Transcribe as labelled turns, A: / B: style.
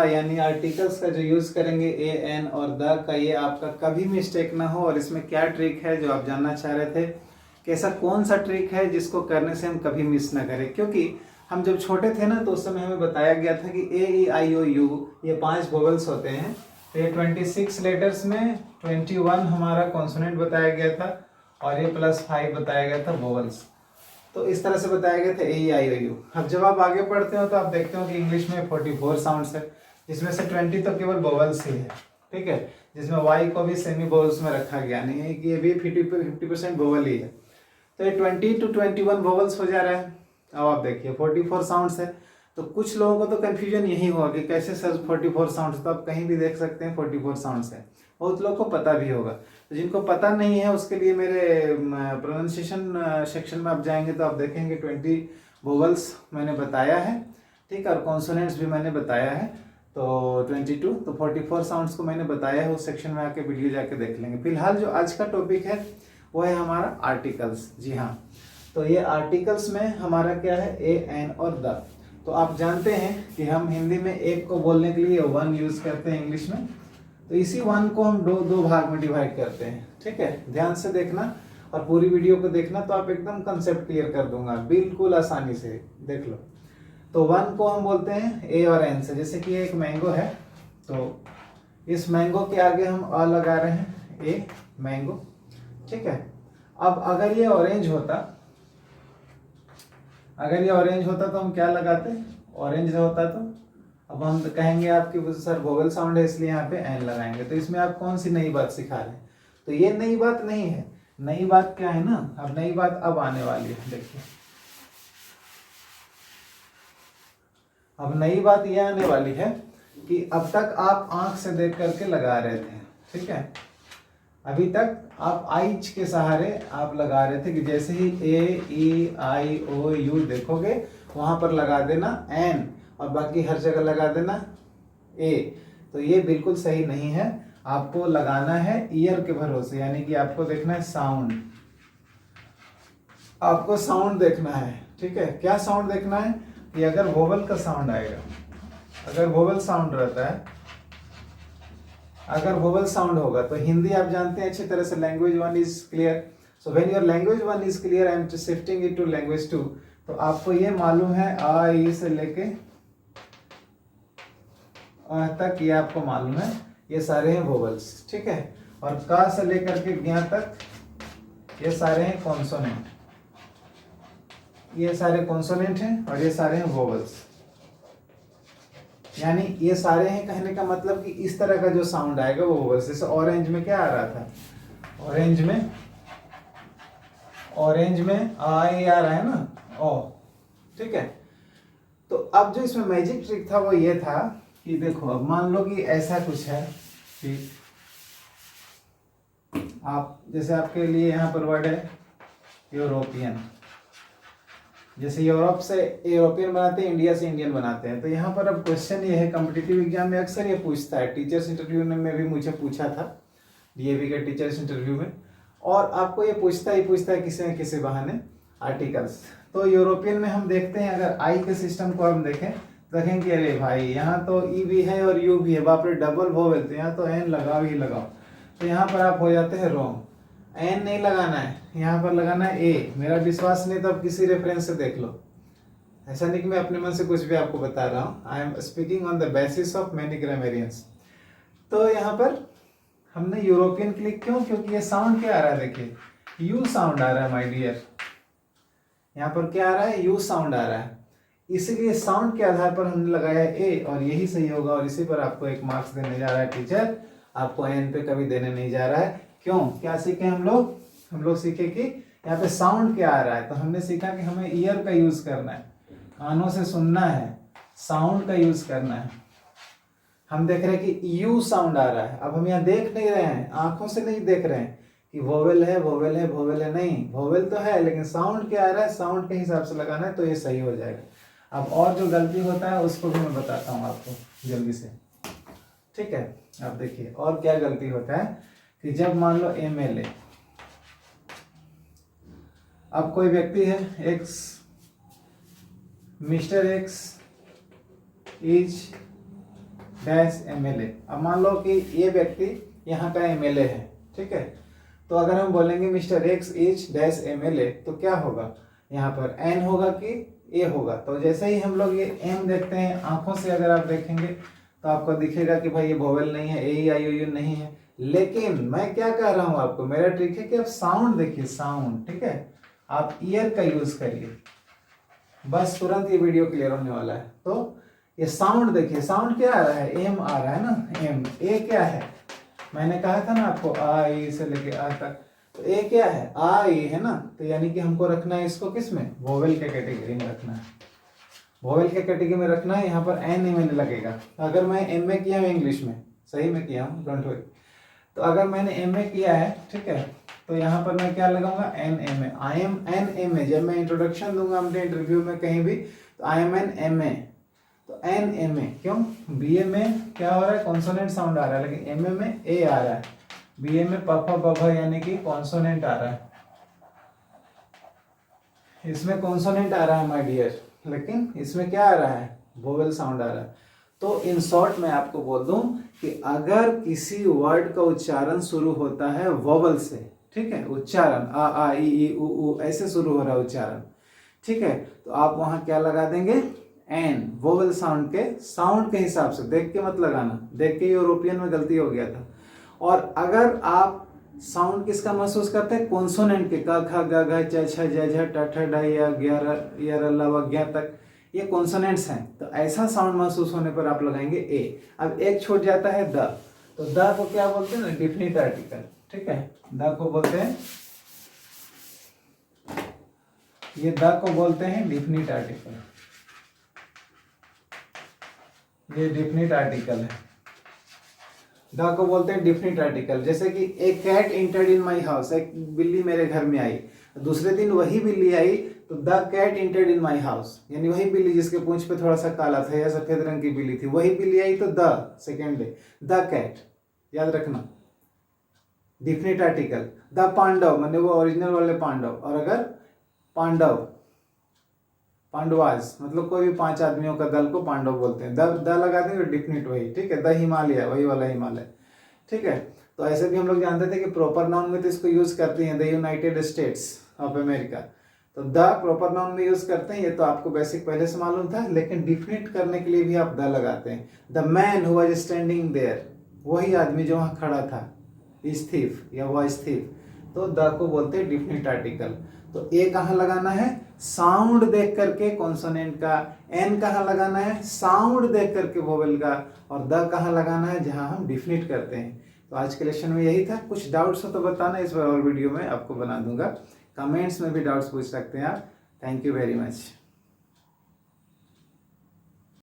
A: यानी आर्टिकल्स का जो यूज करेंगे ए एन और द का, ये आपका कभी मिस्टेक ना हो। और इसमें क्या ट्रिक है जो आप जानना चाह रहे थे कि ऐसा कौन सा ट्रिक है जिसको करने से हम कभी मिस ना करें, क्योंकि हम जब छोटे थे ना तो उस समय हमें बताया गया था कि ए ई आई ओ यू ये 5 वोवेल्स होते हैं। तो ये 26 लेटर्स में 21 हमारा कॉन्सोनेंट बताया गया था और ये +5 बताया गया था वोवेल्स। तो इस तरह से बताया गया था ए ई आई ओ यू। अब जब आप आगे पढ़ते हो तो आप देखते हो कि इंग्लिश में 44 साउंड्स है, जिसमें से 20 तो केवल वोवेल्स ही है, ठीक है, जिसमें वाई को भी सेमी वोवेल्स में रखा गया, नहीं है कि ये भी 50% वोवेल ही है। तो ये 20 to 21 वोवेल्स हो जा रहा है। अब आप देखिए 44 साउंड्स है, तो कुछ लोगों को तो कन्फ्यूजन यही होगा कि कैसे सर 44 साउंड्स, तो आप कहीं भी देख सकते हैं 44 साउंड्स है, बहुत लोगों को पता भी होगा। तो जिनको पता नहीं है उसके लिए मेरे प्रोनाउंसिएशन सेक्शन में आप जाएंगे तो आप देखेंगे 20 वोवेल्स मैंने बताया है, ठीक है, और कॉन्सोनेंट्स भी मैंने बताया है। तो 22 तो 44 साउंड्स को मैंने बताया है, उस सेक्शन में आके वीडियो जाके देख लेंगे। फिलहाल जो आज का टॉपिक है वो है हमारा आर्टिकल्स। जी हाँ, तो ये आर्टिकल्स में हमारा क्या है, ए एन और द। तो आप जानते हैं कि हम हिंदी में एक को बोलने के लिए वन यूज करते हैं इंग्लिश में, तो इसी वन को हम दो भाग में डिवाइड करते हैं, ठीक है। ध्यान से देखना और पूरी वीडियो को देखना तो आप एकदम कंसेप्ट क्लियर कर दूंगा, बिल्कुल आसानी से देख लो। तो वन को हम बोलते हैं ए और एन से, जैसे कि एक मैंगो है तो इस मैंगो के आगे हम अ लगा रहे हैं, ए मैंगो, ठीक है। अब अगर ये ऑरेंज होता, तो हम क्या लगाते, ऑरेंज होता तो अब हम कहेंगे आपकी सर वोवेल साउंड है इसलिए यहाँ पे एन लगाएंगे। तो इसमें आप कौन सी नई बात सिखा रहे हैं, तो ये नई बात नहीं है। नई बात क्या है ना, अब नई बात अब आने वाली है, देखिए अब नई बात ये आने वाली है कि अब तक आप आंख से देख करके लगा रहे थे, ठीक है, अभी तक आप आइज के सहारे आप लगा रहे थे कि जैसे ही ए ई आई ओ यू देखोगे वहां पर लगा देना एन और बाकी हर जगह लगा देना ए। तो ये बिल्कुल सही नहीं है, आपको लगाना है ईयर के भरोसे, यानी कि आपको देखना है साउंड, आपको साउंड देखना है, ठीक है। क्या साउंड देखना है कि अगर वोवेल का साउंड आएगा, अगर वोवेल साउंड रहता है, अगर वोवेल साउंड होगा तो हिंदी आप जानते हैं अच्छी तरह से, language 1 is clear. So when your language 1 is clear I am shifting it to language 2। तो आपको ये मालूम है आ ई से लेके अ तक, ये आपको मालूम है ये सारे हैं वोवेल्स, ठीक है। और का से लेकर के ज्ञ तक ये सारे हैं कॉन्सोनेंट, ये सारे कॉन्सोनेंट हैं और ये सारे हैं वोवेल्स। यानी ये सारे हैं कहने का मतलब कि इस तरह का जो साउंड आएगा वो वोवेल्स। जैसे ऑरेंज में क्या आ रहा था, ऑरेंज में आई आ रहा है ना, ओ, ठीक है। तो अब जो इसमें मैजिक ट्रिक था वो ये था कि देखो अब मान लो कि ऐसा कुछ है कि आप जैसे आपके लिए यहाँ पर वर्ड है यूरोपियन, जैसे यूरोप से यूरोपियन बनाते हैं, इंडिया से इंडियन बनाते हैं। तो यहाँ पर अब क्वेश्चन ये है, कॉम्पिटिटिव एग्जाम में अक्सर ये पूछता है, टीचर्स इंटरव्यू में भी मुझे पूछा था, डीएवी के टीचर्स इंटरव्यू में, और आपको ये पूछता है किसी न किसी बहाने आर्टिकल्स। तो यूरोपियन में हम देखते हैं, अगर आई के सिस्टम को हम देखें तो देखें कि अरे भाई यहाँ तो ई भी है और यू भी है, बाप रे डबल वोवेल, तो यहाँ तो एन लगाओ ही लगाओ। तो यहाँ पर आप हो जाते हैं रॉन्ग, एन नहीं लगाना है, यहाँ पर लगाना है ए। मेरा विश्वास नहीं तो आप किसी रेफरेंस से देख लो, ऐसा नहीं कि मैं अपने मन से कुछ भी आपको बता रहा हूँ, I am speaking on the basis of many grammarians. तो यहाँ पर हमने यूरोपियन क्लिक क्यों, क्योंकि ये साउंड क्या आ रहा है, देखिए यू साउंड आ रहा है माय डियर, यहाँ पर क्या आ रहा है, यू साउंड आ रहा है, इसीलिए साउंड के आधार पर हमने लगाया है ए, और यही सही होगा। और इसी पर आपको एक मार्क्स देने जा रहा है टीचर, आपको एन पे कभी देने नहीं जा रहा है। क्यों, क्या सीखे हम लोग सीखे कि यहाँ पे साउंड क्या आ रहा है। तो हमने सीखा कि हमें ईयर का यूज करना है, कानों से सुनना है, साउंड का यूज करना है। हम देख रहे हैं कि यू साउंड आ रहा है, अब हम यहाँ देख नहीं रहे हैं, आंखों से नहीं देख रहे हैं कि वोवेल है वोवेल है वोवेल है, नहीं, वोवेल तो है लेकिन साउंड क्या आ रहा है, साउंड के हिसाब से लगाना है, तो ये सही हो जाएगा। अब और जो गलती होता है उसको भी मैं बताता हूँ आपको जल्दी से, ठीक है। अब देखिए और क्या गलती होता है कि जब मान लो एमएलए, अब कोई व्यक्ति है x, mister x is dash MLA। अब मान लो कि ये व्यक्ति यहाँ का MLA है, ठीक है। तो अगर हम बोलेंगे mister x is dash MLA, तो क्या होगा, यहाँ पर N होगा कि A होगा। तो जैसे ही हम लोग ये M देखते हैं, आंखों से अगर आप देखेंगे तो आपको दिखेगा कि भाई ये वोवेल नहीं है, AEIOU नहीं है। लेकिन मैं क्या कह रहा हूँ आपको, मेरा ट्रिक है कि आप साउंड देखिए, साउंड, ठीक है। आप ईयर का यूज करिए, बस तुरंत ये वीडियो क्लियर होने वाला है। तो ये साउंड देखिए, साउंड क्या आ रहा है, एम आ रहा है ना, एम। ए क्या है, मैंने कहा था ना आपको आ ई से लेके आ तक, तो ए क्या है, आ ई है ना। तो यानी कि हमको रखना है इसको किस में, वोवेल के कैटेगरी में रखना है, वोवेल के कैटेगरी में रखना है। यहाँ पर एन एम लगेगा। अगर मैं एम ए किया हूँ इंग्लिश में, सही में किया हूँ, डोंट वरी। तो अगर मैंने एम ए किया है, ठीक है, तो यहाँ पर मैं क्या लगाऊंगा, N M A, I am N M A. जब मैं इंट्रोडक्शन दूंगा अपने इंटरव्यू में कहीं भी, तो I am N M A, तो एन एम ए। क्यों, बी ए में क्या हो रहा है, कॉन्सोनेंट साउंड आ रहा है, लेकिन एम ए में ए आ रहा है। बी ए में पफा पफा यानी कि कॉन्सोनेंट आ रहा है, इसमें कॉन्सोनेंट आ रहा है माय डियर, लेकिन इसमें क्या आ रहा है, वोवेल साउंड आ रहा है। तो इन शॉर्ट मैं आपको बोल दूं कि अगर किसी वर्ड का उच्चारण शुरू होता है वोवेल से, ठीक है, उच्चारण आ ई उ ऐसे शुरू हो रहा है उच्चारण, ठीक है, तो आप वहां क्या लगा देंगे, एन, वोवेल साउंड के हिसाब से। देख के मत लगाना, देख के यूरोपियन में गलती हो गया था। और अगर आप साउंड किसका महसूस करते हैं, कॉन्सोनेंट के, क ख ग घ च छ ज झ ट ठ ड य य र ल व ज्ञ तक, ये कॉन्सोनेंट्स हैं। तो ऐसा साउंड महसूस होने पर आप लगाएंगे ए। अब एक छूट जाता है द, तो द को क्या बोलते हैं ना, डिफिनिट आर्टिकल, ठीक है। द को बोलते हैं, ये द को बोलते हैं डिफिनिट आर्टिकल, ये डिफिनिट आर्टिकल है। द को बोलते हैं डिफिनिट आर्टिकल। जैसे कि a cat entered in my house, एक बिल्ली मेरे घर में आई, दूसरे दिन वही बिल्ली आई, तो the cat entered in my house, यानी वही बिल्ली जिसके पूंछ पे थोड़ा सा काला था या सफेद रंग की बिल्ली थी, वही बिल्ली आई, तो the second day, the cat, याद रखना, डिफिनिट आर्टिकल। द पांडव माने वो ओरिजिनल वाले पांडव, और अगर पांडव, पांडवाज मतलब कोई भी 5 आदमियों का दल को पांडव बोलते हैं। द लगा देंगे, डिफिनिट वही, ठीक है। द हिमालय, वही वाला हिमालय, ठीक है। तो ऐसे भी हम लोग जानते थे कि प्रॉपर नाउन में तो इसको यूज करते हैं, the United states of America, तो द प्रॉपर नाउन में यूज करते हैं। ये तो आपको बेसिक पहले से मालूम था, लेकिन डिफिनिट करने के लिए भी आप द लगाते हैं। The man who was standing there, वही आदमी जो वहां खड़ा था, इज थीफ या वाज थीफ, तो द को बोलते हैं डिफिनिट आर्टिकल। तो ए कहाँ लगाना है, साउंड देख करके कॉन्सोनेंट का, एन कहाँ लगाना है, साउंड देख करके वोवेल का, और द कहाँ लगाना है, जहां हम डिफिनिट करते हैं। तो आज के लेक्चर में यही था। कुछ डाउट्स हो तो बताना, इस बार और वीडियो में आपको बना दूंगा। कमेंट्स में भी डाउट्स पूछ सकते हैं आप। Thank you very much.